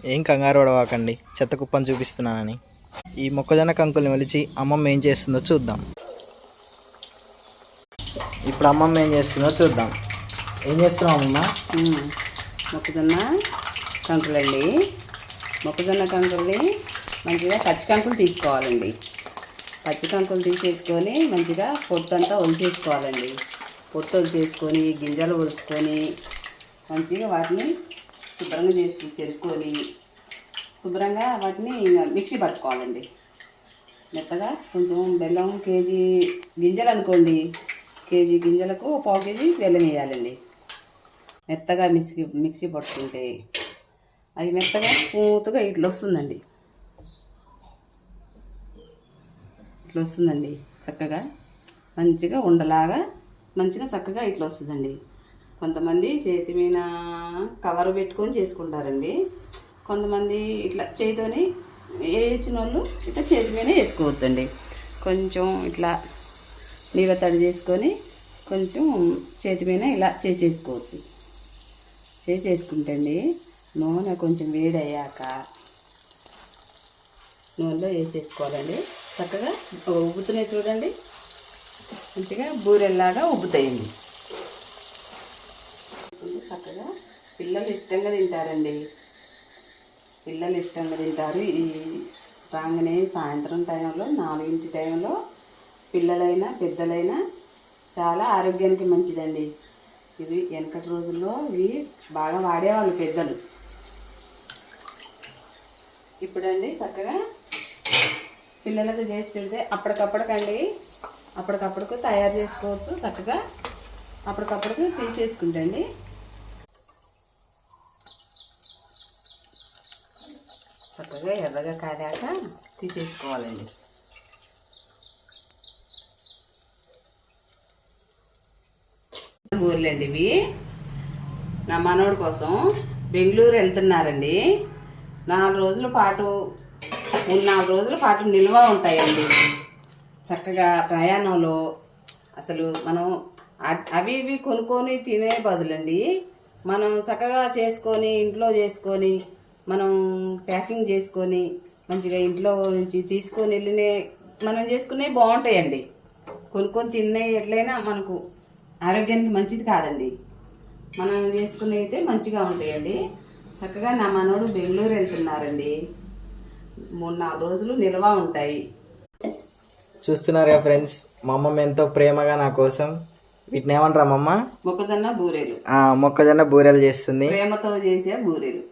ఏం కంగారు పడవాకండి, చెత్త కుప్పని చూపిస్తున్నానని. ఈ మొక్కజొన్న కంకుల్ని ఒలిచి అమ్మమ్మ ఏం చేస్తుందో చూద్దాం. ఇప్పుడు అమ్మమ్మ ఏం చేస్తుందో చూద్దాం. ఏం చేస్తున్నావు అమ్మమ్మ? మొక్కజొన్న కంకులండి. మొక్కజొన్న కంకుల్ని మంచిగా పచ్చి కంకులు తీసుకోవాలండి. పచ్చి కంకులు తీసేసుకొని మంచిగా పొట్టు అంతా ఒలిచేసుకోవాలండి. పొట్టు ఒలిచేసుకొని గింజలు ఒలుచుకొని మంచిగా వాటిని శుభ్రంగా చేసి చెరుక్కొని శుభ్రంగా వాటిని మిక్సీ పట్టుకోవాలండి. మెత్తగా కొంచెం బెల్లం కేజీ గింజలు అనుకోండి, కేజీ గింజలకు పావు కేజీ బెల్లం వేయాలండి. మెత్తగా మిక్సీ పట్టుకుంటే అవి మెత్తగా స్మూత్గా ఇట్లా వస్తుందండి. ఇట్లా వస్తుందండి చక్కగా మంచిగా ఉండలాగా మంచిగా చక్కగా ఇట్లా వస్తుందండి. కొంతమంది చేతి మీద కవర్ పెట్టుకొని చేసుకుంటారండి. కొంతమంది ఇట్లా చేతితోని వేయించిన వాళ్ళు ఇట్లా చేతి మీద వేసుకోవచ్చండి. కొంచెం ఇట్లా నీళ్ళ తడి చేసుకొని కొంచెం చేతి మీద ఇలా చేసేసుకోవచ్చు. చేసేసుకుంటే అండి నూనె కొంచెం వేడి అయ్యాక నూనెలో వేసేసుకోవాలండి. చక్కగా ఉబ్బుతున్నాయి చూడండి, మంచిగా బూరెల్లాగా ఉబ్బుతాయండి. చక్కగా పిల్లలు ఇష్టంగా తింటారండి. పిల్లలు ఇష్టంగా తింటారు. ఈ రాగానే సాయంత్రం టైంలో 4 టైంలో పిల్లలైనా పెద్దలైనా చాలా ఆరోగ్యానికి మంచిదండి. ఇవి వెనకటి రోజుల్లో ఇవి బాగా వాడేవాళ్ళు పెద్దలు. ఇప్పుడండి చక్కగా పిల్లలకు చేసి పెడితే అప్పటికప్పటికి తయారు చేసుకోవచ్చు. చక్కగా అప్పటికప్పటికి తీసేసుకుంటండి. చక్కగా ఎర్రగా కాలాక తీసేసుకోవాలండి. బూరెలండి ఇవి. నా మనోడి కోసం బెంగళూరు వెళ్తున్నారండి. 4 రోజుల పాటు 4 రోజుల పాటు నిల్వ ఉంటాయండి. చక్కగా ప్రయాణంలో అసలు మనం అవి ఇవి కొనుక్కొని తినే బదులండి మనం చక్కగా చేసుకొని ఇంట్లో చేసుకొని మనం ప్యాకింగ్ చేసుకొని మంచిగా ఇంట్లో నుంచి తీసుకొని వెళ్ళినే మనం చేసుకునే బాగుంటాయండి. కొనుక్కొని తినే ఎట్లయినా మనకు ఆరోగ్యానికి మంచిది కాదండి. మనం చేసుకునే అయితే మంచిగా ఉంటాయండి. చక్కగా నా మనోడు బెంగళూరు వెళ్తున్నారండి. 3-4 రోజులు నిల్వ ఉంటాయి. చూస్తున్నారుగా ఫ్రెండ్స్, మా అమ్మమ్మ ఎంతో ప్రేమగా నా కోసం వీటిని ఏమంటారు అమ్మమ్మ? మొక్కజొన్న బూరెలు. మొక్కజొన్న బూరెలు చేస్తుంది. ప్రేమతో చేసే బూరెలు.